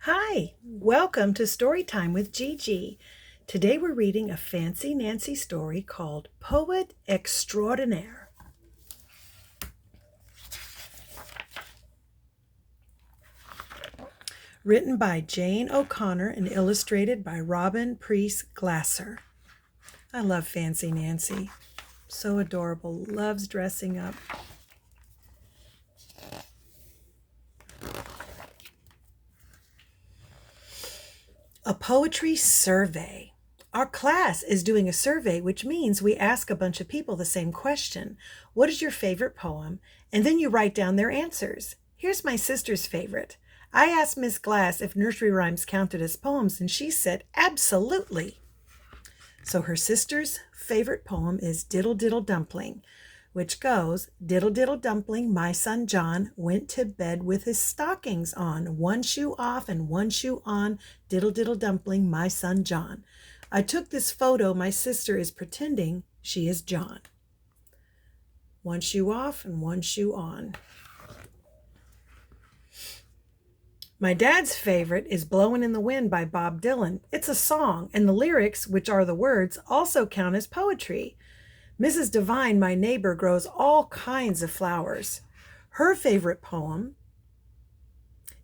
Hi, welcome to Storytime with Gigi. Today we're reading a Fancy Nancy story called Poet Extraordinaire. Written by Jane O'Connor and illustrated by Robin Priest Glasser. I love Fancy Nancy. So adorable, loves dressing up. A poetry survey. Our class is doing a survey, which means we ask a bunch of people the same question. What is your favorite poem? And then you write down their answers. Here's my sister's favorite. I asked Miss Glass if nursery rhymes counted as poems, and she said absolutely. So her sister's favorite poem is Diddle Diddle Dumpling, which goes, Diddle Diddle Dumpling, my son John, went to bed with his stockings on, one shoe off and one shoe on, Diddle Diddle Dumpling, my son John. I took this photo. My sister is pretending she is John. One shoe off and one shoe on. My dad's favorite is Blowin' in the Wind by Bob Dylan. It's a song, and the lyrics, which are the words, also count as poetry. Mrs. Devine, my neighbor, grows all kinds of flowers. Her favorite poem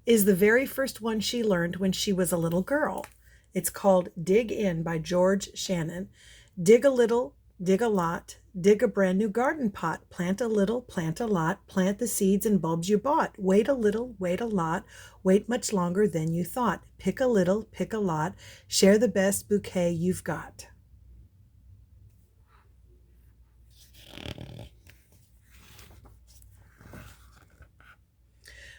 is the very first one she learned when she was a little girl. It's called Dig In by George Shannon. Dig a little, dig a lot, dig a brand new garden pot. Plant a little, plant a lot, plant the seeds and bulbs you bought. Wait a little, wait a lot, wait much longer than you thought. Pick a little, pick a lot, share the best bouquet you've got.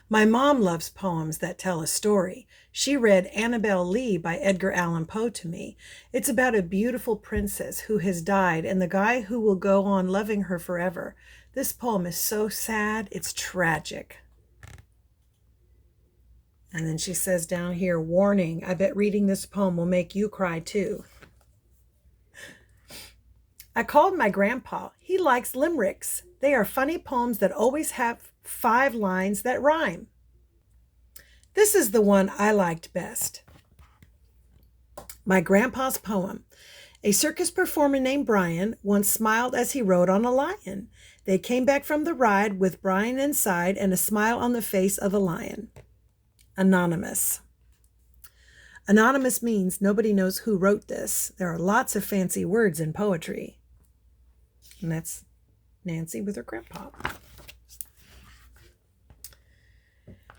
My mom loves poems that tell a story. She read Annabel Lee by Edgar Allan Poe to me. It's about a beautiful princess who has died and the guy who will go on loving her forever. This poem is so sad, it's tragic. And then she says down here, warning, I bet reading this poem will make you cry too. I called my grandpa. He likes limericks. They are funny poems that always have 5 lines that rhyme. This is the one I liked best. My grandpa's poem. A circus performer named Brian once smiled as he rode on a lion. They came back from the ride with Brian inside and a smile on the face of the lion. Anonymous. Anonymous means nobody knows who wrote this. There are lots of fancy words in poetry. And that's Nancy with her grandpa.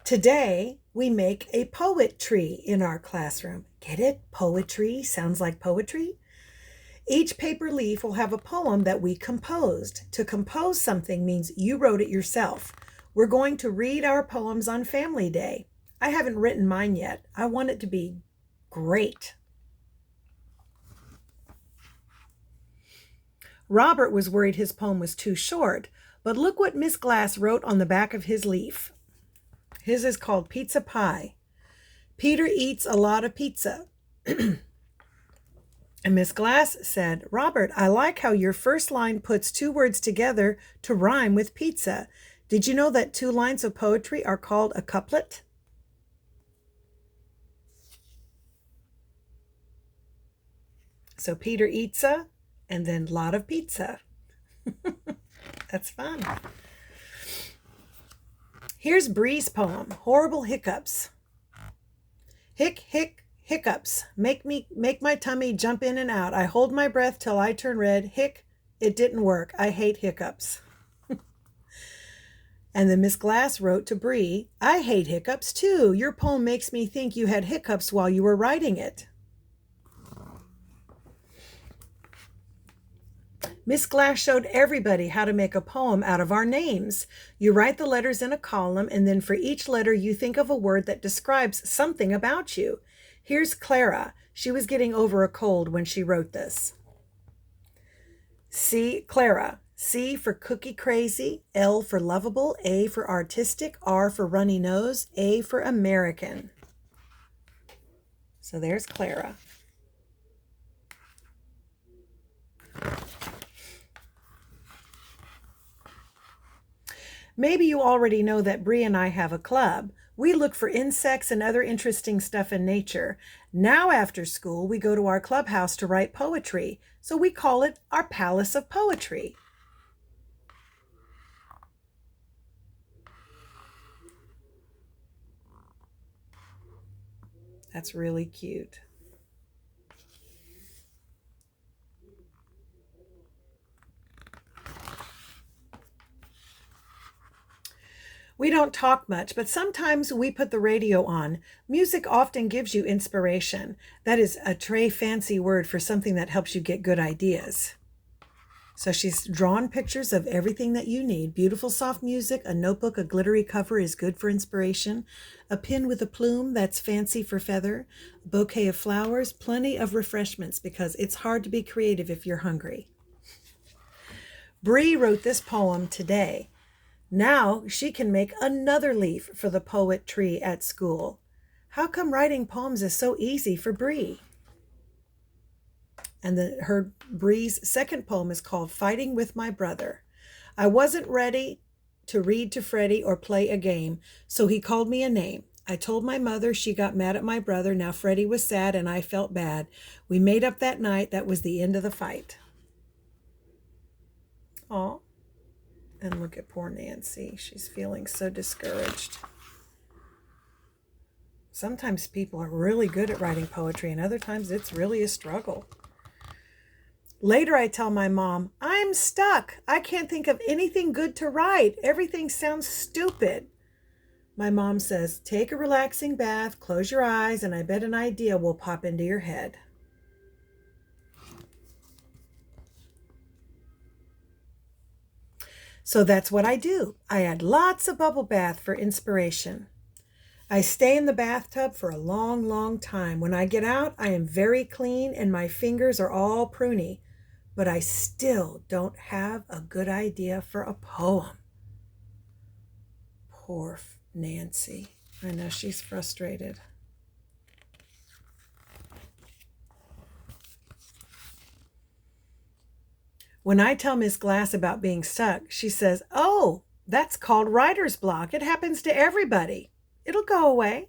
Today, we make a poet tree in our classroom. Get it? Poetry sounds like poetry. Each paper leaf will have a poem that we composed. To compose something means you wrote it yourself. We're going to read our poems on Family Day. I haven't written mine yet. I want it to be great. Robert was worried his poem was too short, but look what Miss Glass wrote on the back of his leaf. His is called Pizza Pie. Peter eats a lot of pizza. And Miss Glass said, Robert, I like how your first line puts 2 words together to rhyme with pizza. Did you know that 2 lines of poetry are called a couplet? So Peter eats a, and then lot of pizza. That's fun. Here's Bree's poem, Horrible Hiccups. Hiccups. Make my tummy jump in and out. I hold my breath till I turn red. It didn't work. I hate hiccups. And then Miss Glass wrote to Bree, I hate hiccups too. Your poem makes me think you had hiccups while you were writing it. Miss Glass showed everybody how to make a poem out of our names. You write the letters in a column, and then for each letter you think of a word that describes something about you. Here's Clara. She was getting over a cold when she wrote this. Clara. C for cookie crazy, L for lovable, A for artistic, R for runny nose, A for American. So there's Clara. Maybe you already know that Bree and I have a club. We look for insects and other interesting stuff in nature. Now, after school, we go to our clubhouse to write poetry, so we call it our Palace of Poetry. That's really cute. We don't talk much, but sometimes we put the radio on. Music often gives you inspiration. That is a très fancy word for something that helps you get good ideas. So she's drawn pictures of everything that you need. Beautiful soft music, a notebook, a glittery cover is good for inspiration, a pin with a plume, that's fancy for feather, a bouquet of flowers, plenty of refreshments because it's hard to be creative if you're hungry. Bree wrote this poem today. Now she can make another leaf for the poet tree at school. How come writing poems is so easy for Bree? And Bree's second poem is called Fighting with My Brother. I wasn't ready to read to Freddie or play a game, so he called me a name. I told my mother, she got mad at my brother. Now Freddie was sad and I felt bad. We made up that night. That was the end of the fight. Aw. And look at poor Nancy. She's feeling so discouraged. Sometimes people are really good at writing poetry, and other times it's really a struggle. Later, I tell my mom, I'm stuck. I can't think of anything good to write. Everything sounds stupid. My mom says, take a relaxing bath, close your eyes, and I bet an idea will pop into your head. So that's what I do. I add lots of bubble bath for inspiration. I stay in the bathtub for a long, long time. When I get out, I am very clean and my fingers are all pruny. But I still don't have a good idea for a poem. Poor Nancy. I know she's frustrated. When I tell Miss Glass about being stuck, she says, oh, that's called writer's block. It happens to everybody. It'll go away.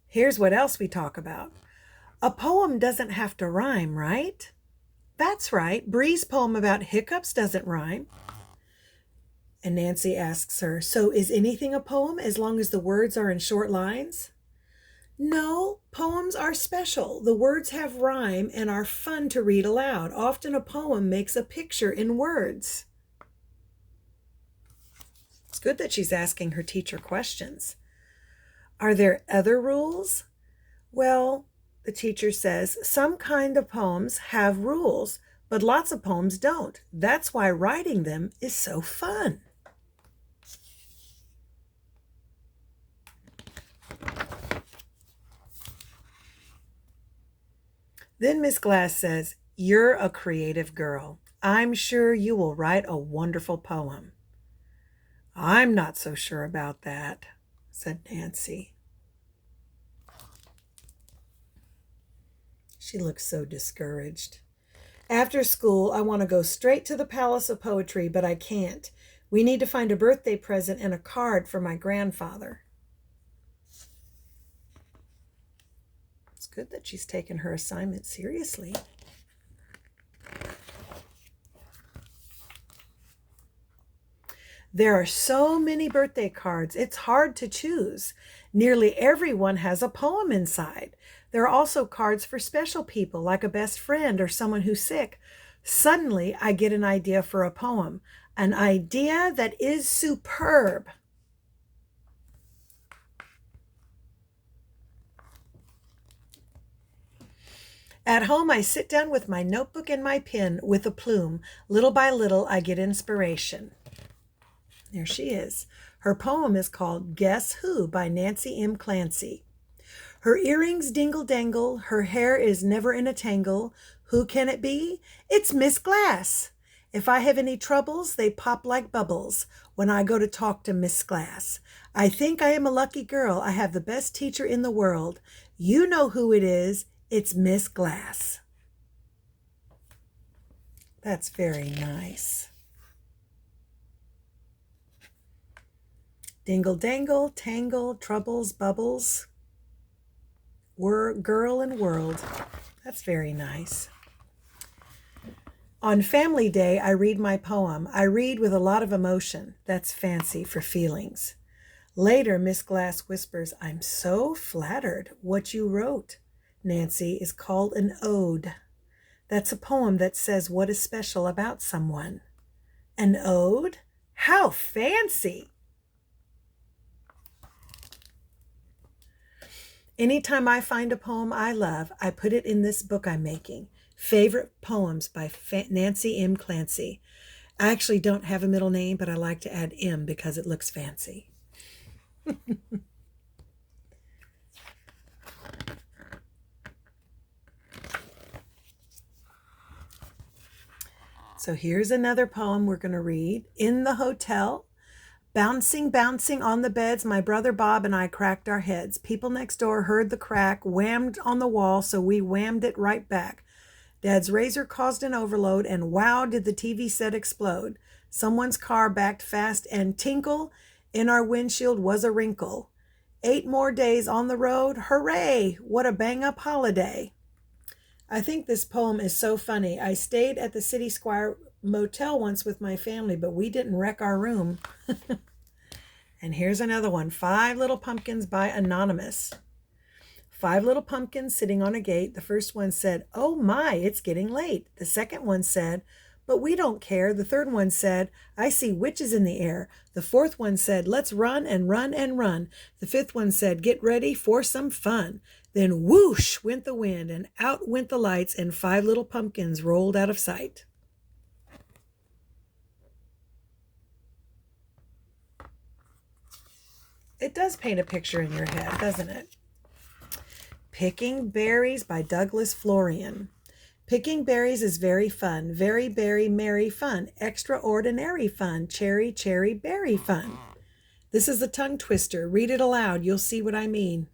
Here's what else we talk about. A poem doesn't have to rhyme, right? That's right. Bree's poem about hiccups doesn't rhyme. And Nancy asks her, so is anything a poem as long as the words are in short lines? No, poems are special. The words have rhyme and are fun to read aloud. Often a poem makes a picture in words. It's good that she's asking her teacher questions. Are there other rules? Well, the teacher says, some kind of poems have rules, but lots of poems don't. That's why writing them is so fun. Then Miss Glass says, you're a creative girl. I'm sure you will write a wonderful poem. I'm not so sure about that, said Nancy. She looks so discouraged. After school, I want to go straight to the Palace of Poetry, but I can't. We need to find a birthday present and a card for my grandfather. It's good that she's taken her assignment seriously. There are so many birthday cards, it's hard to choose. Nearly everyone has a poem inside. There are also cards for special people, like a best friend or someone who's sick. Suddenly, I get an idea for a poem, an idea that is superb. At home, I sit down with my notebook and my pen with a plume. Little by little, I get inspiration. There she is. Her poem is called Guess Who by Nancy M. Clancy. Her earrings dingle-dangle, her hair is never in a tangle. Who can it be? It's Miss Glass. If I have any troubles, they pop like bubbles when I go to talk to Miss Glass. I think I am a lucky girl. I have the best teacher in the world. You know who it is. It's Miss Glass. That's very nice. Dingle dangle, tangle, troubles, bubbles, girl and world. That's very nice. On Family Day, I read my poem. I read with a lot of emotion. That's fancy for feelings. Later, Miss Glass whispers, I'm so flattered. What you wrote, Nancy, is called an ode. That's a poem that says what is special about someone. An ode? How fancy! Anytime I find a poem I love, I put it in this book I'm making. Favorite Poems by Nancy M. Clancy. I actually don't have a middle name, but I like to add M because it looks fancy. So here's another poem we're going to read. In the hotel, bouncing, bouncing on the beds, my brother Bob and I cracked our heads. People next door heard the crack, whammed on the wall, so we whammed it right back. Dad's razor caused an overload, and wow, did the TV set explode. Someone's car backed fast, and tinkle, in our windshield was a wrinkle. 8 more days on the road, hooray, what a bang-up holiday. I think this poem is so funny. I stayed at the City Squire Motel once with my family, but we didn't wreck our room. And here's another one, 5 Little Pumpkins by Anonymous. 5 little pumpkins sitting on a gate. The first one said, oh my, it's getting late. The second one said, but we don't care. The third one said, I see witches in the air. The fourth one said, let's run and run and run. The fifth one said, get ready for some fun. Then whoosh went the wind and out went the lights and 5 little pumpkins rolled out of sight. It does paint a picture in your head, doesn't it? Picking Berries by Douglas Florian. Picking berries is very fun, very berry merry fun, extraordinary fun, cherry cherry berry fun. This is a tongue twister. Read it aloud, you'll see what I mean.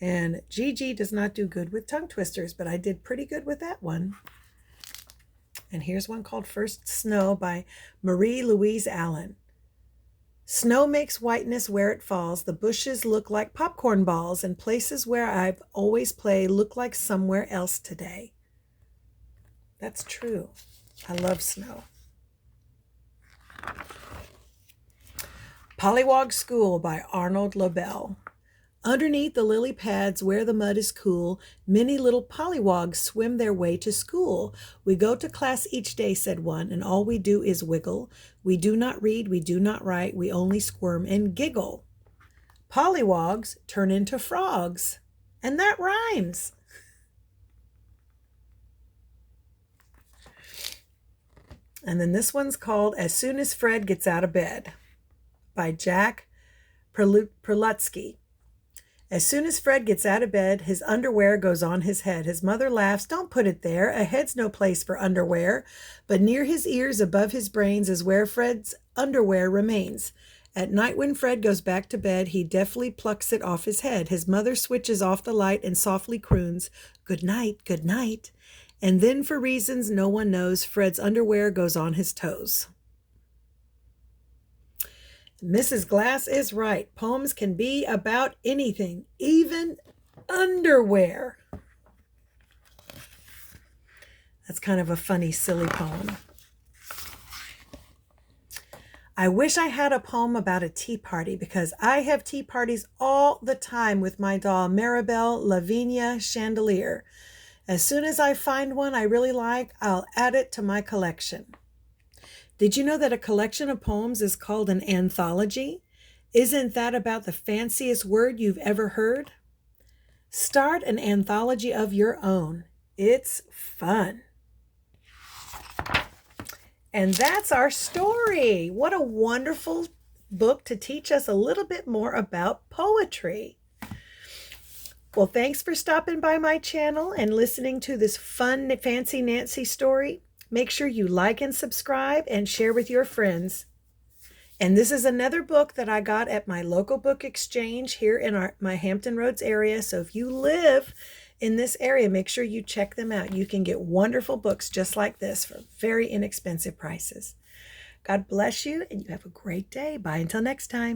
And Gigi does not do good with tongue twisters, but I did pretty good with that one. And here's one called First Snow by Marie Louise Allen. Snow makes whiteness where it falls. The bushes look like popcorn balls, and places where I've always played look like somewhere else today. That's true. I love snow. Pollywog School by Arnold Lobel. Underneath the lily pads where the mud is cool, many little pollywogs swim their way to school. We go to class each day, said one, and all we do is wiggle. We do not read, we do not write, we only squirm and giggle. Pollywogs turn into frogs, and that rhymes. And then this one's called As Soon as Fred Gets Out of Bed by Jack Perlutsky. As soon as Fred gets out of bed, his underwear goes on his head. His mother laughs, don't put it there. A head's no place for underwear. But near his ears, above his brains, is where Fred's underwear remains. At night when Fred goes back to bed, he deftly plucks it off his head. His mother switches off the light and softly croons, good night, good night. And then, for reasons no one knows, Fred's underwear goes on his toes. Mrs. Glass is right. Poems can be about anything, even underwear. That's kind of a funny, silly poem. I wish I had a poem about a tea party because I have tea parties all the time with my doll, Maribel Lavinia Chandelier. As soon as I find one I really like, I'll add it to my collection. Did you know that a collection of poems is called an anthology? Isn't that about the fanciest word you've ever heard? Start an anthology of your own. It's fun. And that's our story. What a wonderful book to teach us a little bit more about poetry. Well, thanks for stopping by my channel and listening to this fun Fancy Nancy story. Make sure you like and subscribe and share with your friends. And this is another book that I got at my local book exchange here in my Hampton Roads area. So if you live in this area, make sure you check them out. You can get wonderful books just like this for very inexpensive prices. God bless you, and you have a great day. Bye until next time.